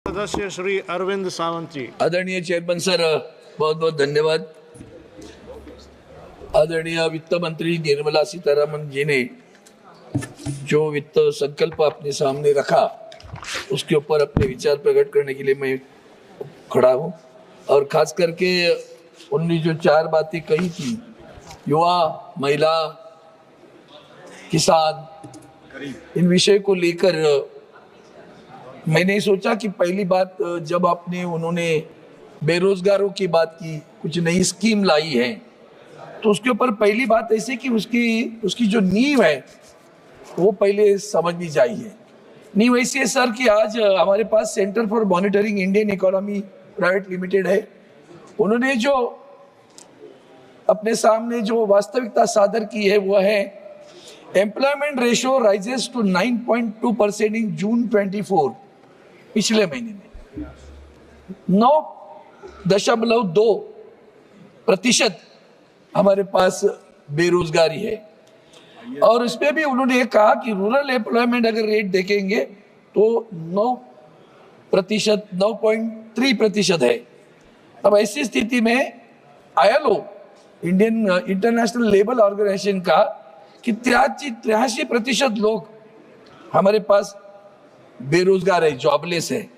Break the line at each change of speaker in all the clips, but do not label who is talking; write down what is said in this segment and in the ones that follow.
सदस्य श्री अरविंद सावंत जी।
आदरणीय chairman sir, बहुत बहुत धन्यवाद। आदरणीय वित्त मंत्री निर्मला सीतारमण जी ने जो वित्त संकल्प अपने सामने रखा उसके ऊपर अपने विचार प्रकट करने के लिए मैं खड़ा हूँ। और खास करके उन्होंने जो 4 बातें कही थी, युवा, महिला, किसान, इन विषय को लेकर मैंने सोचा कि पहली बात जब उन्होंने बेरोजगारों की बात की, कुछ नई स्कीम लाई है, तो उसके ऊपर पहली बात ऐसी कि उसकी जो नींव है वो पहले समझनी चाहिए। नींव ऐसी है सर कि आज हमारे पास centre for monitoring Indian economy private limited है। उन्होंने जो अपने सामने जो वास्तविकता सादर की है वो है एम्प्लॉयमेंट रेशियो राइजेस टू 9.2% इन जून 24। पिछले महीने में 9.2% हमारे पास बेरोजगारी है। और इसमें भी उन्होंने ये कहा कि रूरल एम्प्लॉयमेंट अगर रेट देखेंगे तो 9.3% है। अब ऐसी स्थिति में ILO Indian international labour organisation का कि 83% लोग हमारे पास बेरोजगार है, जॉबलेस है।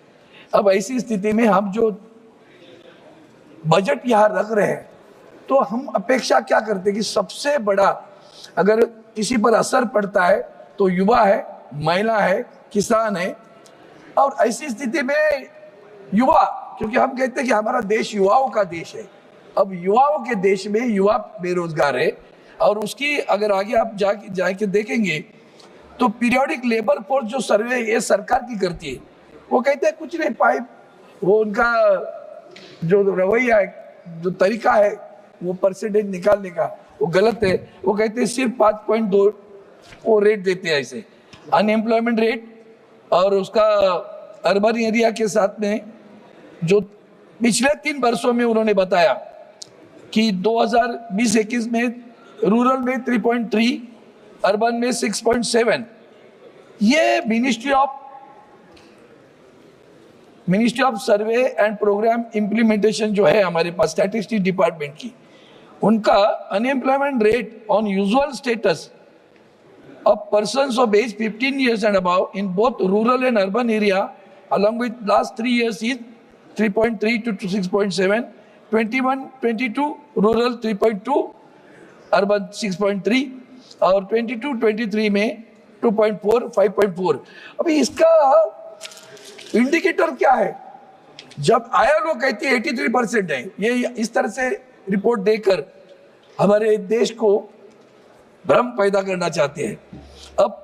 अब ऐसी स्थिति में हम जो बजट यहाँ रख रहे हैं तो हम अपेक्षा क्या करते हैं कि सबसे बड़ा अगर किसी पर असर पड़ता है तो युवा है, महिला है, किसान है। और ऐसी स्थिति में युवा, क्योंकि हम कहते हैं कि हमारा देश युवाओं का देश है, अब युवाओं के देश में युवा बेरोजगार है। और उसकी अगर आगे आप जाके देखेंगे तो पीरियोडिक लेबर फोर्स जो सर्वे ये सरकार की करती है, वो कहते हैं कुछ नहीं पाइप, वो उनका जो रवैया है, जो तरीका है वो परसेंटेज निकालने का, वो गलत है। वो कहते हैं सिर्फ 5.2 वो रेट देते हैं ऐसे अनएम्प्लॉयमेंट रेट। और उसका अर्बन एरिया के साथ में जो पिछले 3 वर्षों में उन्होंने बताया कि 2020-21 में रूरल में 3.3, अर्बन में 6.7। ये ministry of survey and programme implementation जो है हमारे पास स्टैटिस्टिक्स डिपार्टमेंट की, उनका unemployment rate on usual status of persons of age 15 years and above in both rural and urban area along with last 3 years is 3.3 to 6.7, 21-22 rural 3.2, urban 6.3 और 22-23 में 2.4, 5.4। अभी इसका इंडिकेटर क्या है? जब ILO कहती है 83% है, ये इस तरह से रिपोर्ट देकर हमारे देश को भ्रम पैदा करना चाहते हैं। अब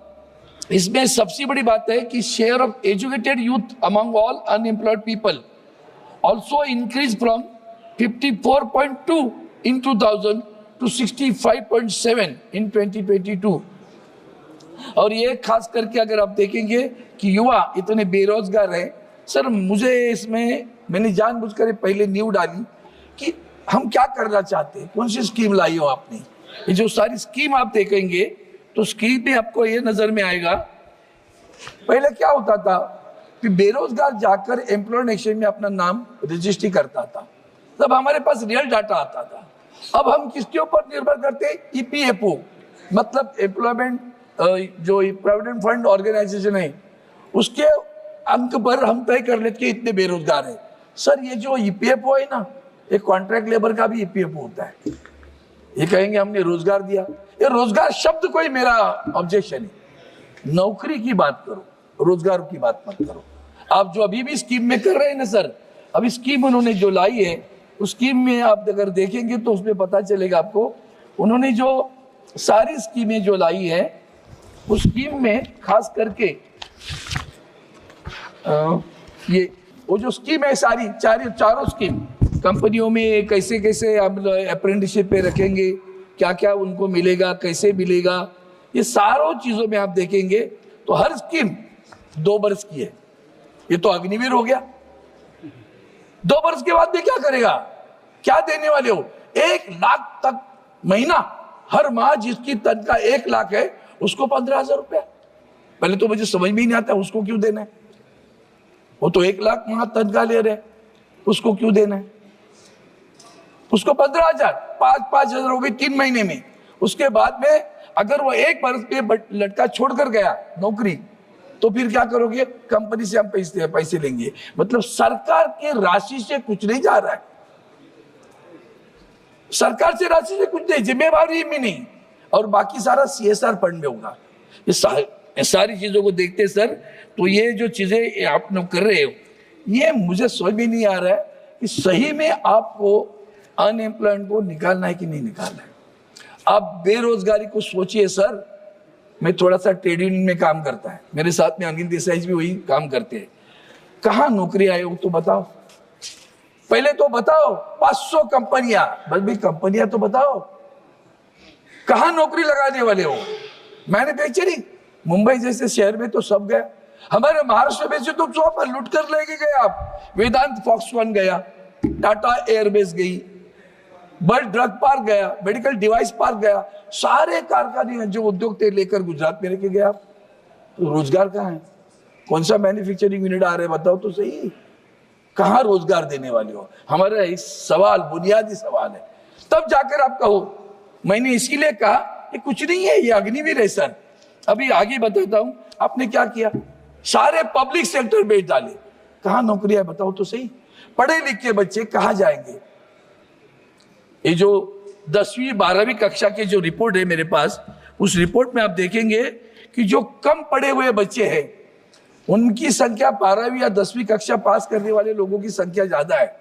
इसमें सबसे बड़ी बात है कि share of educated youth among all unemployed people also increase from 54.2 in 2000 to 65.7 in 2022। और ये खास करके अगर आप देखेंगे कि युवा इतने बेरोजगार हैं सर, मुझे इसमें मैंने जानबूझकर पहले न्यू डाली कि हम क्या करना चाहते हैं, कौन सी स्कीम लाई हो आपने। ये जो सारी स्कीम आप देखेंगे तो स्कीम में आपको ये नजर में आएगा, पहले क्या होता था कि बेरोजगार जाकर एम्प्लॉयमेंट एक्सचेंज में अपना नाम रजिस्ट्री करता था, तब हमारे पास रियल डाटा आता था। अब हम किसके ऊपर निर्भर करते हैं? EPFO, मतलब एम्प्लॉयमेंट जो प्रोविडेंट फंड ऑर्गेनाइजेशन है, उसके अंक पर हम तय कर लेते हैं इतने बेरोजगार है। सर ये जो EPFO है ना, एक कॉन्ट्रैक्ट लेबर का भी EPFO होता है। ये कहेंगे हमने रोजगार दिया, ये रोजगार शब्द को ही मेरा ऑब्जेक्शन है। नौकरी की बात करो, रोजगार की बात मत करो। आप जो अभी भी स्कीम में कर रहे हैं ना सर, अभी स्कीम उन्होंने जो लाई है उस स्कीम में आप अगर देखेंगे तो उसमें पता चलेगा आपको, उन्होंने जो सारी स्कीमें जो लाई है उस स्कीम में खास करके ये वो जो स्कीम है सारी चारों स्कीम कंपनियों में कैसे कैसे आप अप्रेंटिसशिप पे रखेंगे, क्या क्या उनको मिलेगा, कैसे मिलेगा, ये सारों चीजों में आप देखेंगे तो हर स्कीम 2 वर्ष की है। ये तो अग्निवीर हो गया, 2 वर्ष के बाद में क्या करेगा, क्या देने वाले हो? 1 लाख तक महीना, हर माह जिसकी तनख्वाह 1 लाख है उसको 15,000 रुपया। पहले तो मुझे समझ में ही नहीं आता उसको क्यों देना है। वो तो 1 लाख वहां तनख्वाह ले रहे, उसको क्यों देना है? उसको 15,000, 5,000 हो गई 3 महीने में। उसके बाद में अगर वो 1 वर्ष पे लड़का छोड़कर गया नौकरी, तो फिर क्या करोगे? कंपनी से हम पैसे लेंगे। मतलब सरकार के राशि से कुछ नहीं जा रहा है, सरकार से राशि से कुछ नहीं, जिम्मेवारी में नहीं, और बाकी सारा CSR फंड में होगा। ये सारी चीजों को देखते सर, तो ये जो चीजें आप लोग कर रहे हो, ये मुझे समझ में नहीं आ रहा है कि सही में आपको अनएम्प्लॉयमेंट को निकालना है कि नहीं निकालना है। आप बेरोजगारी को सोचिए सर। मैं थोड़ा सा ट्रेड यूनियन में काम करता है, मेरे साथ में अनिल देसाई जी भी वही काम करते हैं। कहाँ नौकरी आए हो तो बताओ, पहले तो बताओ। 500 कंपनियां, बस भी कंपनियां तो बताओ, कहाँ नौकरी लगाने वाले हो? मैन्युफैक्चरिंग, मुंबई जैसे शहर में तो सब गया। हमारे महाराष्ट्र में से तो सब लूट कर लेके गए आप। वेदांत फॉक्सकॉन गया, टाटा एयरबेस गई, बर्ड ड्रग पार्क गया, मेडिकल डिवाइस पार्क गया, सारे कारखाने जो उद्योग थे लेकर गुजरात में लेके गया। तो रोजगार कहाँ है? कौन सा मैन्युफैक्चरिंग यूनिट आ रहे हैं बताओ तो सही, कहाँ रोजगार देने वाले हो? हमारा एक सवाल, बुनियादी सवाल है, तब जाकर आप कहो। मैंने इसीलिए कहा कि कुछ नहीं है, ये अग्निवीर है सर। अभी आगे बताता हूं आपने क्या किया। सारे पब्लिक सेक्टर बेच डाले, कहाँ नौकरियां बताओ तो सही। पढ़े लिखे बच्चे कहाँ जाएंगे? ये जो 10वीं 12वीं कक्षा के जो रिपोर्ट है मेरे पास, उस रिपोर्ट में आप देखेंगे कि जो कम पढ़े हुए बच्चे हैं उनकी संख्या 12वीं या 10वीं कक्षा पास करने वाले लोगों की संख्या ज्यादा है,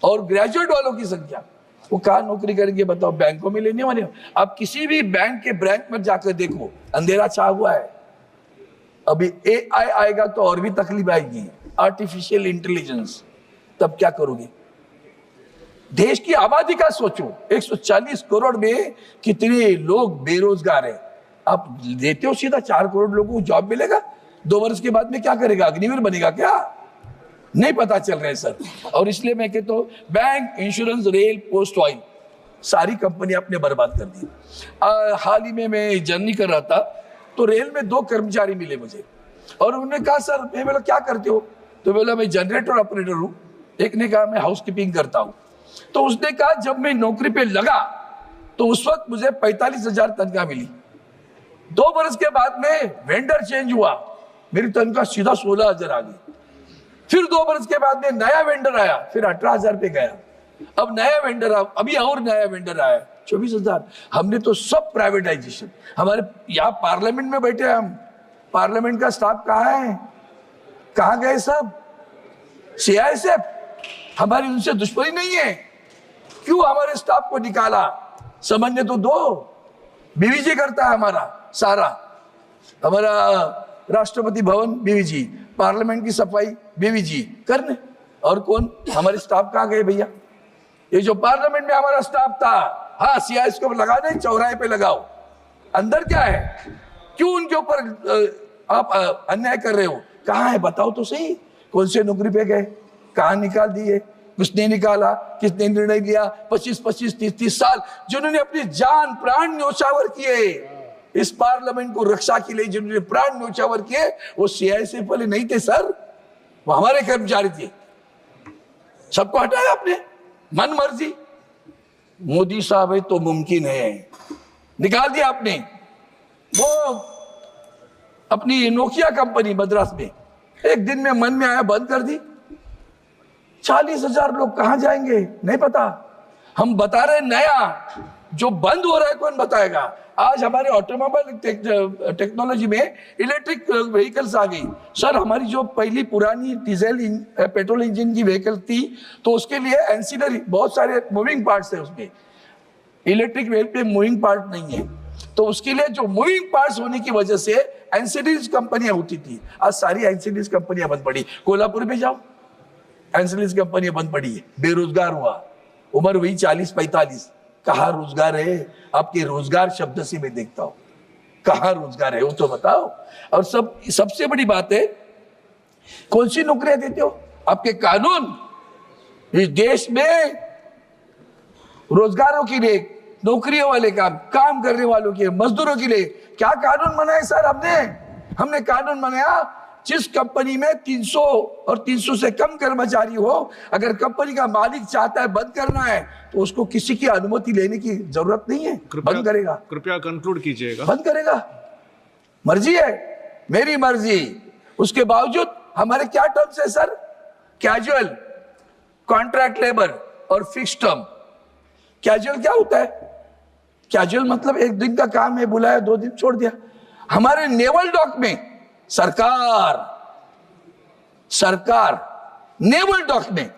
और ग्रेजुएट वालों की संख्या, वो कहाँ नौकरी करेंगे बताओ? बैंकों में लेने वाले। आप किसी भी बैंक के ब्रांच में जाकर देखो, अंधेरा छा हुआ है। अभी AI आएगा तो और भी तकलीफ आएगी, आर्टिफिशियल इंटेलिजेंस, तब क्या करोगे? देश की आबादी का सोचो, 140 करोड़ में कितने लोग बेरोजगार हैं। आप देते हो सीधा 4 करोड़ लोगों को जॉब मिलेगा, 2 वर्ष के बाद में क्या करेगा? अग्निवीर बनेगा क्या? नहीं पता चल रहा है सर। और इसलिए मैं कहता हूं, bank, insurance, rail, post, oil, सारी कंपनी आपने बर्बाद कर दी। हाल ही में मैं जर्नी कर रहा था, तो रेल में 2 कर्मचारी मिले मुझे, और उन्होंने कहा सर, मैं बोला क्या करते हो? तो बोला मैं जनरेटर ऑपरेटर हूं। एक ने कहा मैं हाउस कीपिंग करता हूं। तो उसने कहा जब मैं नौकरी पे लगा तो उस वक्त मुझे 45,000 तनख्वाह मिली। 2 वर्ष के बाद में वेंडर चेंज हुआ, मेरी तनख्वाह सीधा 16,000 आ गई। फिर 2 वर्ष के बाद में नया वेंडर आया, फिर 18,000 पे गया। अब नया वेंडर अभी और नया वेंडर आया, 24,000। हमने तो सब प्राइवेटाइजेशन। हमारे यहाँ पार्लियामेंट में बैठे हम, पार्लियामेंट का स्टाफ कहाँ है? कहाँ गए सब? CISF, हमारी उनसे दुश्मनी नहीं है, क्यों हमारे स्टाफ को निकाला? समझने तो दो। BVG करता है हमारा सारा, हमारा राष्ट्रपति भवन BVG, पार्लियामेंट की सफाई BVG करने। और कौन? हमारे स्टाफ कहाँ गए भैया? ये जो पार्लियामेंट में हमारा स्टाफ था, हाँ CISF को लगा दे, चौराहे पे लगाओ। अंदर क्या है? क्यों उनके ऊपर आप अन्याय कर रहे हो? कहाँ है बताओ तो सही। कौन से नौकरी पे गए? कहाँ निकाल दिए? किसने निकाला? किसने निर्णय लिया? 25-25, 30-30 साल जिन्होंने अपनी जान प्राण न्योछावर किए इस पार्लियामेंट को रक्षा के लिए, जिन्होंने प्राण न्योछावर किए, वो CISF वाले नहीं थे सर, वो हमारे कर्मचारी थे। सबको हटाया आपने मन मर्जी। मोदी साहब है तो मुमकिन है, निकाल दिया आपने। वो अपनी नोकिया कंपनी मद्रास में एक दिन में मन में आया बंद कर दी। 40,000 लोग कहां जाएंगे नहीं पता। हम बता रहे नया, जो बंद हो रहा है कौन बताएगा? आज हमारे ऑटोमोबाइल टेक्नोलॉजी में इलेक्ट्रिक व्हीकल्स आ गई। सर हमारी जो पहली पुरानी डीजल पेट्रोल इंजन की व्हीकल थी, तो उसके लिए एंसिलरी बहुत सारे मूविंग पार्ट्स है उसमें। इलेक्ट्रिक व्हीकल पे मूविंग पार्ट नहीं है, तो उसके लिए जो मूविंग पार्ट्स होने की वजह से एंसिलरीज कंपनियां होती थी, आज सारी एंसिलरीज कंपनियां बंद पड़ी। कोल्हापुर में जाओ, एंसिलरीज कंपनियां बंद पड़ी है, बेरोजगार हुआ, उम्र वही 40-45। कहाँ रोजगार है? आपके रोजगार शब्द से मैं देखता हूं, कहाँ रोजगार है वो तो बताओ। और सबसे बड़ी बात है, कौन सी नौकरियां देते हो? आपके कानून इस देश में रोजगारों के लिए, नौकरियों वाले काम करने वालों के, मजदूरों के लिए क्या कानून बनाए सर? हमने कानून बनाया जिस कंपनी में 300 और 300 से कम कर्मचारी हो, अगर कंपनी का मालिक चाहता है बंद करना है तो उसको किसी की अनुमति लेने की जरूरत नहीं है, बंद करेगा।
कृपया कंक्लूड कीजिएगा।
बंद करेगा, मर्जी है, मेरी मर्जी। उसके बावजूद हमारे क्या टर्म्स है सर? कैजुअल, कॉन्ट्रैक्ट लेबर और फिक्स टर्म। कैजुअल क्या होता है? कैजुअल मतलब एक दिन का काम है, बुलाया 2 दिन छोड़ दिया। हमारे नेवल डॉक में सरकार नेवल डॉक में,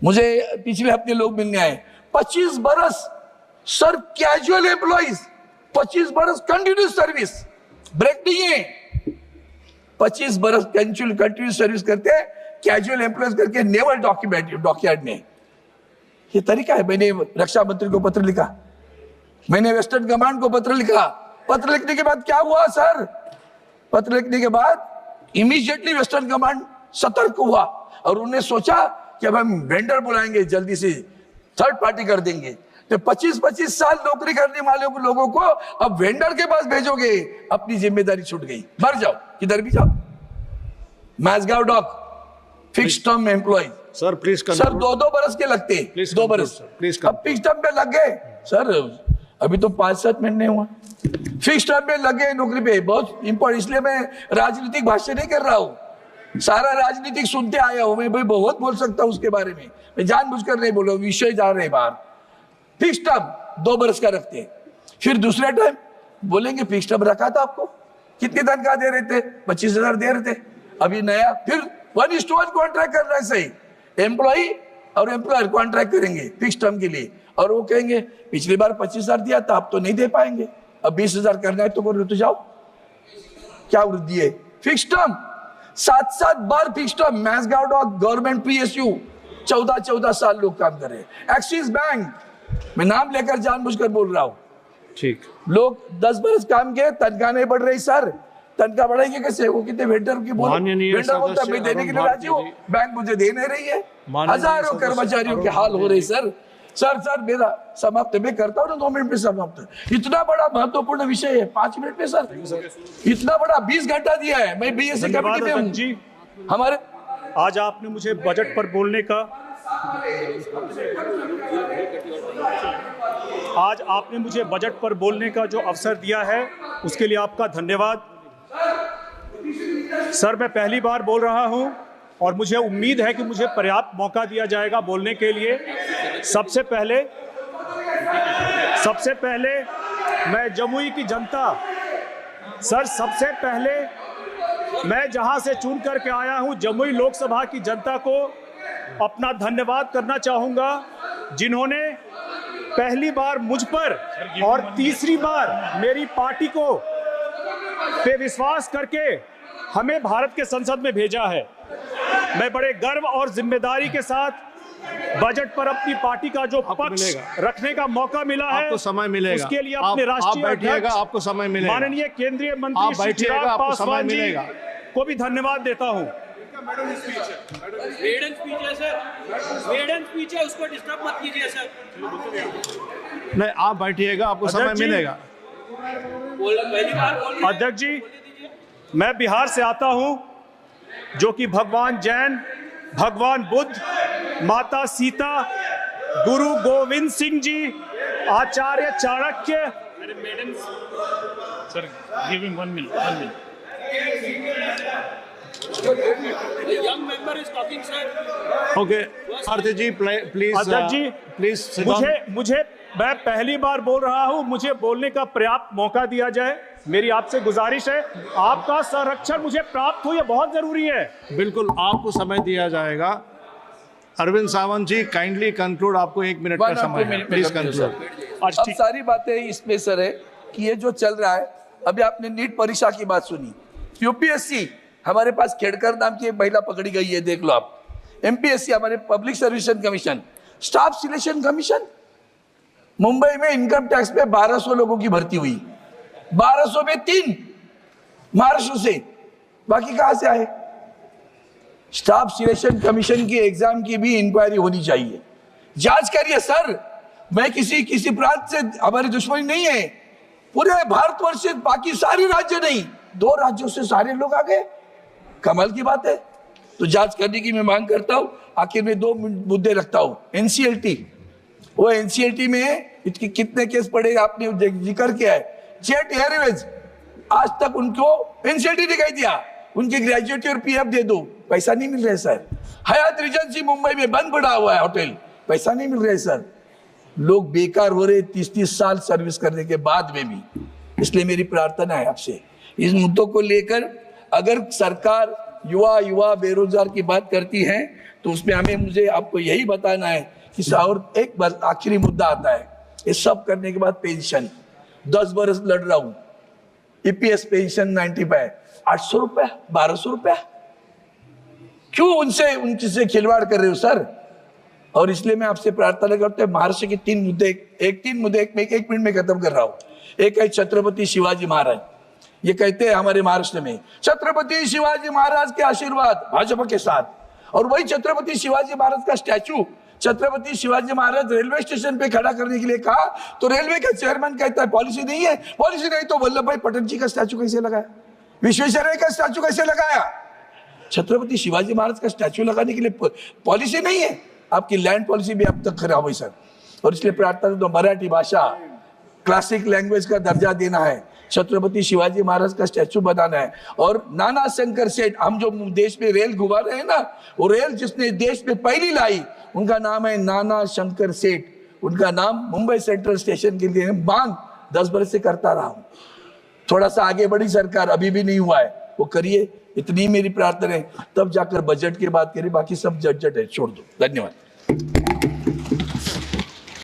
मुझे पिछले हफ्ते लोग मिलने आए, 25 बरस सर कैजुअल एम्प्लॉइज, 25 बरस कंटिन्यूस सर्विस, ब्रेक नहीं है। 25 बरस कंटिन्यूस सर्विस करते हैं कैजुअल एम्प्लॉइज करके नेवल डॉकयार्ड में। ये तरीका है। मैंने रक्षा मंत्री को पत्र लिखा, मैंने वेस्टर्न कमांड को पत्र लिखा। पत्र लिखने के बाद क्या हुआ सर? पत्र लिखने के बाद इमीडिएटली वेस्टर्न कमांड सतर्क हुआ और उन्होंने सोचा कि अब हम वेंडर बुलाएंगे, जल्दी से थर्ड पार्टी कर देंगे। तो 25-25 साल नौकरी करने वाले लोगों को अब वेंडर के पास भेजोगे, अपनी जिम्मेदारी छूट गई। मर जाओ, किधर भी जाओ। Mazagon dock fix term employ
sir please
sir 2-2 बरस के लगते, 2 बरस। अब फिक्स टर्म पे लग गए सर, अभी तो 5-7 महीने हुआ फिक्स टर्म में लगे नौकरी पे। बहुत इंपॉर्टेंट, इसलिए मैं राजनीतिक भाष्य नहीं कर रहा हूँ, सारा राजनीतिक सुनते आया हूं। मैं भाई बहुत बोल सकता हूं उसके बारे में, मैं जानबूझकर नहीं बोल रहा हूं, विषय जा रहे बाहर। फिक्स टर्म 2 बरस का रखते हैं, फिर दूसरे टाइम बोलेंगे फिक्स टर्म रखा था आपको, कितनी तनख्वाह दे रहे थे? 25,000 दे रहे थे। अभी नया फिर 1:1 कॉन्ट्रैक्ट करना है, सही एम्प्लॉई और एम्प्लॉयर कॉन्ट्रैक्ट करेंगे फिक्स टर्म के लिए, और वो कहेंगे पिछली बार 25,000 दिया था, अब तो नहीं दे पाएंगे, अब 20,000 करना है तो करो, तो जाओ। क्या वृद्धि है? फिक्स टर्म 7-7 बार fix term. Mazagon dock government PSU 14-14 साल लोग काम कर रहे हैं। एक्सिस बैंक, मैं नाम लेकर जानबूझकर बोल रहा हूं,
ठीक,
लोग 10 बरस काम किए, तनख्वाह नहीं बढ़ रही सर। तनख्वाह बढ़ाएंगे कैसे? वो कितने वेंडर की बोलो, वेंडर बोलता है मैं देने के लिए राजी हूं, बैंक मुझे दे नहीं रही है। हजारों कर्मचारियों के हाल हो रहे सर। सर मेरा समाप्त, मैं करता हूँ ना 2 मिनट में समाप्त। इतना बड़ा महत्वपूर्ण विषय है, 5 मिनट में सर इतना बड़ा 20 घंटा दिया है। मैं BSc कमेटी में हूँ
जी।
हमारे।
आज आपने मुझे बजट पर बोलने का जो अवसर दिया है उसके लिए आपका धन्यवाद। सर मैं पहली बार बोल रहा हूं और मुझे उम्मीद है कि मुझे पर्याप्त मौका दिया जाएगा बोलने के लिए। सबसे पहले मैं जमुई की जनता, सर सबसे पहले मैं जहां से चुन करके आया हूं जमुई लोकसभा की जनता को अपना धन्यवाद करना चाहूंगा, जिन्होंने पहली बार मुझ पर और तीसरी बार मेरी पार्टी को पे विश्वास करके हमें भारत के संसद में भेजा है। मैं बड़े गर्व और जिम्मेदारी के साथ बजट पर अपनी पार्टी का जो पक्ष रखने का मौका मिला है,
आपको समय मिलेगा,
उसके लिए अपने राष्ट्रीय
अध्यक्ष आपको समय मिलेगा,
माननीय केंद्रीय मंत्री श्री चिराग पासवान जी को भी धन्यवाद देता हूं।
मेडन स्पीच है सर, मेडन स्पीच है, उसको डिस्टर्ब मत कीजिए सर।
नहीं, आप बैठिएगा, आपको समय मिलेगा।
अध्यक्ष जी, मैं बिहार से आता हूं, जो कि भगवान जैन, भगवान Buddha, Mata Sita, Guru Gobind Singh ji, Acharya Chanakya.
Sir give him 1 minute. Young member is talking, sir.
Okay, Aarti ji please.
अध्यक्ष जी
प्लीज
मुझे मैं पहली बार बोल रहा हूं, मुझे बोलने का पर्याप्त मौका दिया जाए, मेरी आपसे गुजारिश है। आपका संरक्षण मुझे प्राप्त हो, यह बहुत जरूरी है।
बिल्कुल, आपको समय दिया जाएगा। अरविंद सावंत जी काइंडली कंक्लूड, आपको 1 मिनट का समय है, प्लीज कंक्लूड।
अब सारी बातें इसमें सर है कि ये जो चल रहा है, अभी आपने नीट परीक्षा की बात सुनी, UPSC हमारे पास खेड़कर नाम की एक महिला पकड़ी गई है, देख लो आप। MPSC हमारे public service commission, staff selection commission, Mumbai में इनकम टैक्स पे 1200 लोगों की भर्ती हुई, 1200 में 3 महाराष्ट्र से, बाकी कहां से आए? स्टाफ सिलेक्शन कमीशन की एग्जाम की भी इंक्वायरी होनी चाहिए, जांच करिए सर। मैं किसी प्रांत से हमारी दुश्मनी नहीं है, पूरे भारतवर्ष से, बाकी सारे राज्य नहीं, 2 राज्यों से सारे लोग आ गए। कमाल की बात है। तो जांच करने की मैं मांग करता हूं। आखिर में 2 मुद्दे रखता हूं। एनसीएलटी, वो एनसीएलटी में इसके कितने केस पड़े आपने जिक्र किया है। जेट एयरवेज, आज तक उनको एनसीएलटी दिखाई दिया, उनके ग्रेजुएटी और पीएफ दे दो, पैसा नहीं मिल रहा है सर। हयात रिजेंसी मुंबई में बंद पड़ा हुआ है होटल, पैसा नहीं मिल रहा है सर। लोग बेकार हो रहे 30-30 साल सर्विस करने के बाद में भी। इसलिए मेरी प्रार्थना है आपसे, इस मुद्दों को लेकर अगर सरकार युवा बेरोजगार की बात करती है तो उसमें मुझे आपको यही बताना है कि और एक बार आखिरी मुद्दा आता है। ये सब करने के बाद पेंशन 10 बरस लड़ रहा हूं, ईपीएस पेंशन 95, 800 रुपया, 1200 रुपया, क्यों उनसे खिलवाड़ कर रहे हो सर। और इसलिए मैं आपसे प्रार्थना करता हूं, महाराष्ट्र के 3 मुद्दे, एक मिनट में खत्म कर रहा हूं। एक है छत्रपति शिवाजी महाराज। ये कहते हैं हमारे महाराष्ट्र में छत्रपति शिवाजी महाराज के आशीर्वाद भाजपा के साथ, और वही छत्रपति शिवाजी महाराज का statue Chhatrapati Shivaji Maharaj railway station पे खड़ा करने के लिए कहा तो रेलवे का चेयरमैन कहता है पॉलिसी नहीं है, पॉलिसी नहीं तो वल्लभ भाई पटेल जी का स्टैचू कैसे लगाया, विश्वेश्वरैया का स्टैचू कैसे लगाया। छत्रपति शिवाजी महाराज का स्टैचू लगाने के लिए पॉलिसी नहीं है। आपकी लैंड पॉलिसी भी अब तक खराब हुई सर। और इसलिए प्रार्थना तो मराठी भाषा क्लासिक लैंग्वेज का दर्जा देना है, छत्रपति शिवाजी महाराज का स्टैचू बनाना है। और नाना शंकर सेठ, हम जो देश में रेल घुमा रहे हैं ना, वो रेल जिसने देश में पहली लाई उनका नाम है नाना शंकर सेठ। उनका नाम मुंबई सेंट्रल स्टेशन के लिए मांग 10 बरस से करता रहा हूं। थोड़ा सा आगे बढ़ी सरकार, अभी भी नहीं हुआ है, वो करिए, इतनी मेरी प्रार्थना है। तब जाकर बजट की बात करिए, बाकी सब झट है, छोड़ दो। धन्यवाद।